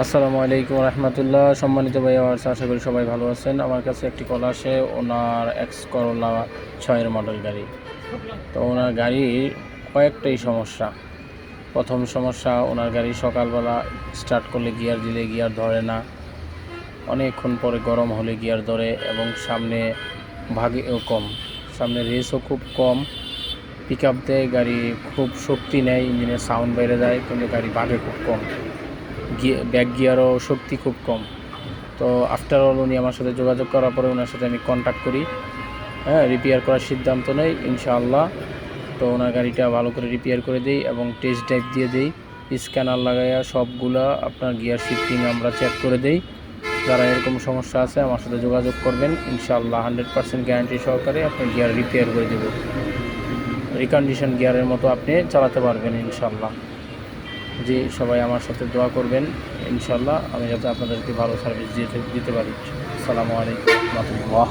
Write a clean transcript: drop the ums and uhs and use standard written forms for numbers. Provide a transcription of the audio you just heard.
আসসালামু আলাইকুম রহমতুল্লাহ। সম্মানিত ভাই আশা করি সবাই ভালো আছেন। আমার কাছে একটি কল আসে, ওনার এক্স করোলা 6-এর মডেল গাড়ি। তো ওনার গাড়ির কয়েকটাই সমস্যা। প্রথম সমস্যা, ওনার গাড়ি সকালবেলা স্টার্ট করলে গিয়ার দিলে গিয়ার ধরে না, অনেকক্ষণ পরে গরম হলে গিয়ার ধরে, এবং সামনে ভাগেও কম, সামনে রেসও খুব কম, পিক আপ দেয় গাড়ি, খুব শক্তি নেয়, ইঞ্জিনের সাউন্ড বেড়ে যায়, কিন্তু গাড়ি ভাগে খুব কম, ব্যাক গিয়ারও শক্তি খুব কম। তো আফটার অল উনি আমার সাথে যোগাযোগ করার পরে ওনার সাথে আমি কন্ট্যাক্ট করি, রিপেয়ার করার সিদ্ধান্ত নেই ইনশাআল্লাহ। তো ওনার গাড়িটা ভালো করে রিপেয়ার করে দেই এবং টেস্ট ড্রাইভ দিয়ে দেই, স্ক্যানার লাগাইয়া সবগুলা আপনার গিয়ার শিফটিং আমরা চেক করে দেই। যারা এরকম সমস্যা আছে আমার সাথে যোগাযোগ করবেন, ইনশাআল্লাহ 100% গ্যারান্টি সহকারে আপনার গিয়ার রিপেয়ার করে দেব। রিকন্ডিশন গিয়ারের মতো আপনি চালাতে পারবেন ইনশাআল্লাহ। জি, সবাই আমার সাথে দোয়া করবেন ইনশাআল্লাহ, আমি যাতে আপনাদেরকে ভালো সার্ভিস দিতে পারি। আসসালামু আলাইকুম ওয়া রাহমাতুল্লাহ।